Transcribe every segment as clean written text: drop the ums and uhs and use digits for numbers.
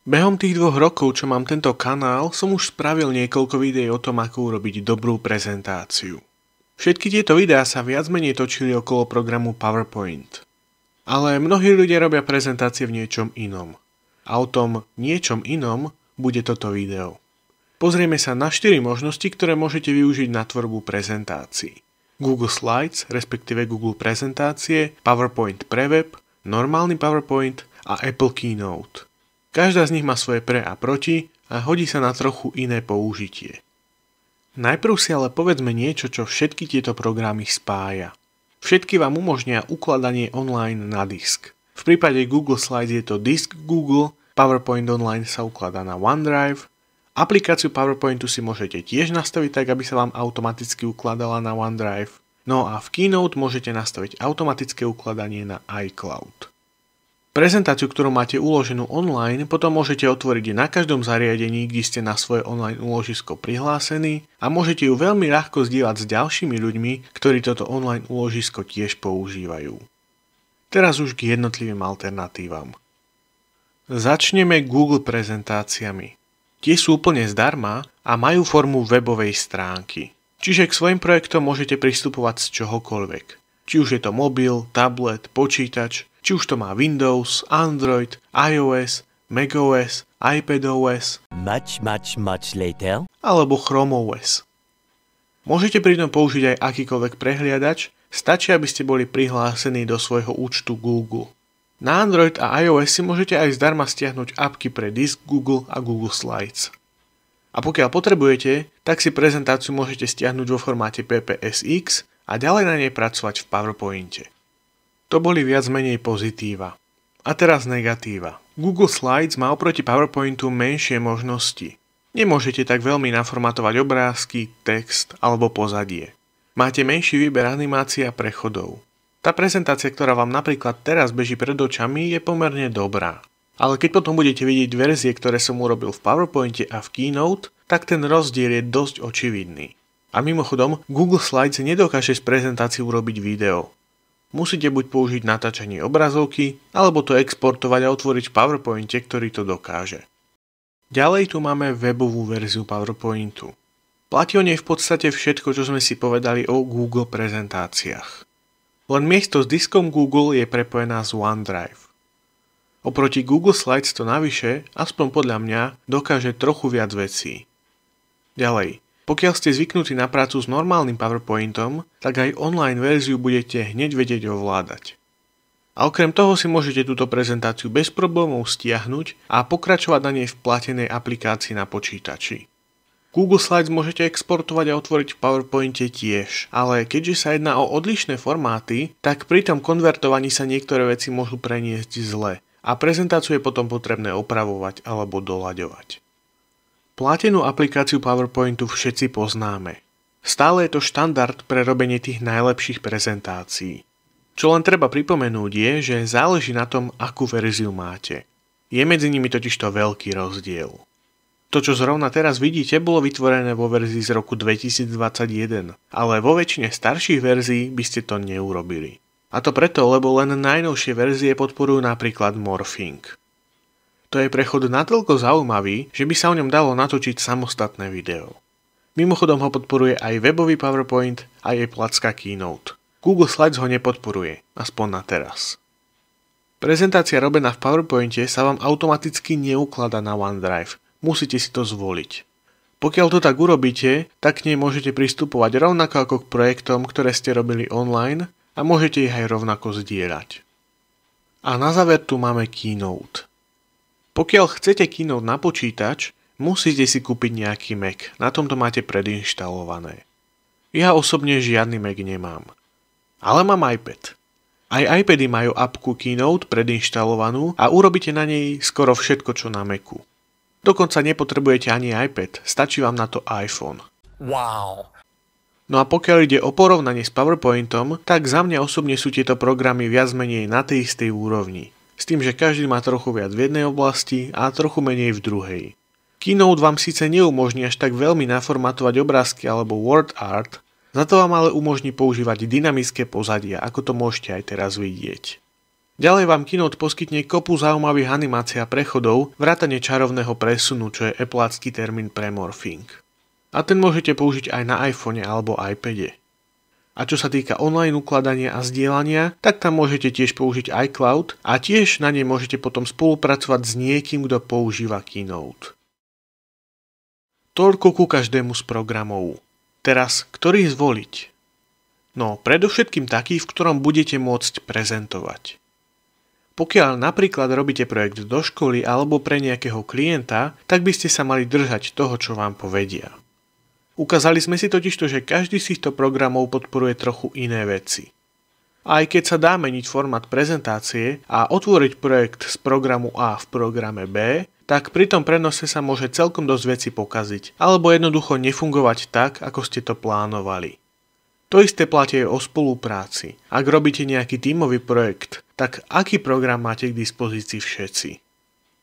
Behom tých 2 rokov, čo mám tento kanál, som už spravil niekoľko videí o tom, ako urobiť dobrú prezentáciu. Všetky tieto videá sa viac menej točili okolo programu PowerPoint. Ale mnohí ľudia robia prezentácie v niečom inom. A o tom niečom inom bude toto video. Pozrieme sa na 4 možnosti, ktoré môžete využiť na tvorbu prezentácií. Google Slides, respektíve Google prezentácie, PowerPoint pre web, normálny PowerPoint a Apple Keynote. Každá z nich má svoje pre a proti a hodí sa na trochu iné použitie. Najprv si ale povedzme niečo, čo všetky tieto programy spája. Všetky vám umožnia ukladanie online na disk. V prípade Google Slides je to disk Google, PowerPoint Online sa ukladá na OneDrive, aplikáciu PowerPointu si môžete tiež nastaviť tak, aby sa vám automaticky ukladala na OneDrive. No a v Keynote môžete nastaviť automatické ukladanie na iCloud. Prezentáciu, ktorú máte uloženú online, potom môžete otvoriť na každom zariadení, kde ste na svoje online úložisko prihlásení a môžete ju veľmi ľahko zdieľať s ďalšími ľuďmi, ktorí toto online úložisko tiež používajú. Teraz už k jednotlivým alternatívam. Začneme Google prezentáciami. Tie sú úplne zdarma a majú formu webovej stránky. Čiže k svojim projektom môžete pristupovať z čohokoľvek. Či už je to mobil, tablet, počítač, či už to má Windows, Android, iOS, macOS, iPadOS, much later, alebo ChromeOS. Môžete pri tom použiť aj akýkoľvek prehliadač, stačí, aby ste boli prihlásení do svojho účtu Google. Na Android a iOS si môžete aj zdarma stiahnuť apky pre disk Google a Google Slides. A pokiaľ potrebujete, tak si prezentáciu môžete stiahnuť vo formáte PPSX a ďalej na nej pracovať v PowerPointe. To boli viac menej pozitíva. A teraz negatíva. Google Slides má oproti PowerPointu menšie možnosti. Nemôžete tak veľmi naformatovať obrázky, text alebo pozadie. Máte menší výber animácií a prechodov. Tá prezentácia, ktorá vám napríklad teraz beží pred očami, je pomerne dobrá. Ale keď potom budete vidieť verzie, ktoré som urobil v PowerPointe a v Keynote, tak ten rozdiel je dosť očividný. A mimochodom, Google Slides nedokáže z prezentácie urobiť video. Musíte buď použiť natáčanie obrazovky, alebo to exportovať a otvoriť v PowerPointe, ktorý to dokáže. Ďalej tu máme webovú verziu PowerPointu. Platí o nej v podstate všetko, čo sme si povedali o Google prezentáciách. Len miesto s diskom Google je prepojená s OneDrive. Oproti Google Slides to navyše, aspoň podľa mňa, dokáže trochu viac vecí. Ďalej. Pokiaľ ste zvyknutí na prácu s normálnym PowerPointom, tak aj online verziu budete hneď vedieť ovládať. A okrem toho si môžete túto prezentáciu bez problémov stiahnuť a pokračovať na nej v platenej aplikácii na počítači. Google Slides môžete exportovať a otvoriť v PowerPointe tiež, ale keďže sa jedná o odlišné formáty, tak pri tom konvertovaní sa niektoré veci môžu preniesť zle a prezentáciu je potom potrebné opravovať alebo doľaďovať. Platenú aplikáciu PowerPointu všetci poznáme. Stále je to štandard pre robenie tých najlepších prezentácií. Čo len treba pripomenúť je, že záleží na tom, akú verziu máte. Je medzi nimi totižto veľký rozdiel. To, čo zrovna teraz vidíte, bolo vytvorené vo verzii z roku 2021, ale vo väčšine starších verzií by ste to neurobili. A to preto, lebo len najnovšie verzie podporujú napríklad morphing. To je prechod natoľko zaujímavý, že by sa o ňom dalo natočiť samostatné video. Mimochodom ho podporuje aj webový PowerPoint a aj placka Keynote. Google Slides ho nepodporuje, aspoň na teraz. Prezentácia robená v PowerPointe sa vám automaticky neukladá na OneDrive, musíte si to zvoliť. Pokiaľ to tak urobíte, tak k nej môžete pristupovať rovnako ako k projektom, ktoré ste robili online a môžete ich aj rovnako zdieľať. A na záver tu máme Keynote. Pokiaľ chcete Keynote na počítač, musíte si kúpiť nejaký Mac, na tomto máte predinštalované. Ja osobne žiadny Mac nemám, ale mám iPad. Aj iPady majú apku Keynote predinštalovanú a urobíte na nej skoro všetko, čo na Macu. Dokonca nepotrebujete ani iPad, stačí vám na to iPhone. wow. No a pokiaľ ide o porovnanie s PowerPointom, tak za mňa osobne sú tieto programy viac menej na tej istej úrovni. S tým, že každý má trochu viac v jednej oblasti a trochu menej v druhej. Keynote vám síce neumožní až tak veľmi naformatovať obrázky alebo word art, za to vám ale umožní používať dynamické pozadia, ako to môžete aj teraz vidieť. Ďalej vám Keynote poskytne kopu zaujímavých animácií a prechodov, vrátane čarovného presunu, čo je appleácky termín pre morphing. A ten môžete použiť aj na iPhone alebo iPade. A čo sa týka online ukladania a zdieľania, tak tam môžete tiež použiť iCloud a tiež na nej môžete potom spolupracovať s niekým, kto používa Keynote. Toľko ku každému z programov. Teraz, ktorý zvoliť? No, predovšetkým taký, v ktorom budete môcť prezentovať. Pokiaľ napríklad robíte projekt do školy alebo pre nejakého klienta, tak by ste sa mali držať toho, čo vám povedia. Ukázali sme si totižto, že každý z týchto programov podporuje trochu iné veci. Aj keď sa dá meniť formát prezentácie a otvoriť projekt z programu A v programe B, tak pri tom prenose sa môže celkom dosť veci pokaziť, alebo jednoducho nefungovať tak, ako ste to plánovali. To isté platí aj o spolupráci. Ak robíte nejaký tímový projekt, tak aký program máte k dispozícii všetci?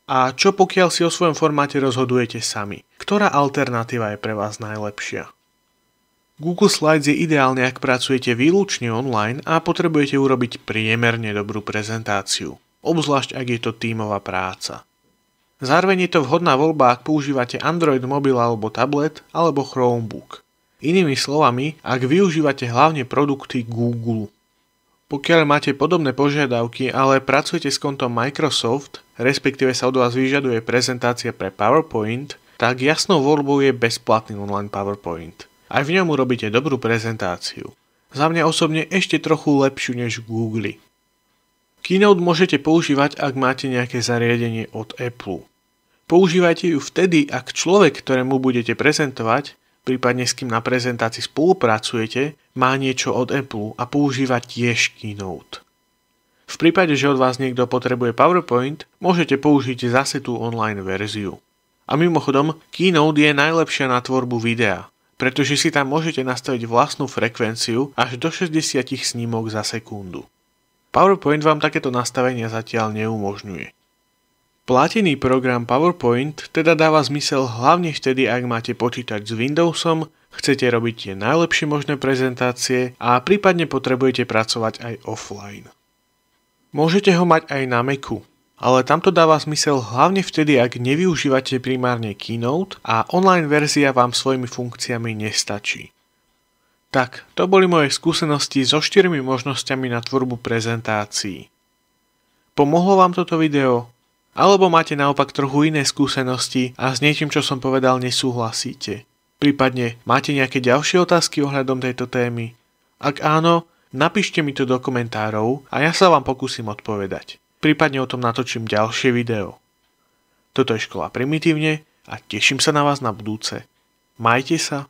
A čo pokiaľ si o svojom formáte rozhodujete sami? Ktorá alternatíva je pre vás najlepšia? Google Slides je ideálne, ak pracujete výlučne online a potrebujete urobiť priemerne dobrú prezentáciu, obzvlášť ak je to tímová práca. Zároveň je to vhodná voľba, ak používate Android mobil alebo tablet alebo Chromebook. Inými slovami, ak využívate hlavne produkty Google. Pokiaľ máte podobné požiadavky, ale pracujete s kontom Microsoft, respektíve sa od vás vyžaduje prezentácia pre PowerPoint, tak jasnou voľbou je bezplatný online PowerPoint. Aj v ňom urobíte dobrú prezentáciu. Za mňa osobne ešte trochu lepšiu než Google. Keynote môžete používať, ak máte nejaké zariadenie od Apple. Používajte ju vtedy, ak človek, ktorému budete prezentovať, prípadne s kým na prezentácii spolupracujete, má niečo od Apple a používa tiež Keynote. V prípade, že od vás niekto potrebuje PowerPoint, môžete použiť zase tú online verziu. A mimochodom, Keynote je najlepšia na tvorbu videa, pretože si tam môžete nastaviť vlastnú frekvenciu až do 60 snímok za sekundu. PowerPoint vám takéto nastavenia zatiaľ neumožňuje. Platený program PowerPoint teda dáva zmysel hlavne vtedy, ak máte počítač s Windowsom, chcete robiť tie najlepšie možné prezentácie a prípadne potrebujete pracovať aj offline. Môžete ho mať aj na Macu, ale tamto dáva zmysel hlavne vtedy, ak nevyužívate primárne Keynote a online verzia vám svojimi funkciami nestačí. Tak, to boli moje skúsenosti so 4 možnosťami na tvorbu prezentácií. Pomohlo vám toto video? Alebo máte naopak trochu iné skúsenosti a s niečím, čo som povedal, nesúhlasíte? Prípadne máte nejaké ďalšie otázky ohľadom tejto témy? Ak áno, napíšte mi to do komentárov a ja sa vám pokúsim odpovedať. Prípadne o tom natočím ďalšie video. Toto je Škola Primitívne a teším sa na vás na budúce. Majte sa.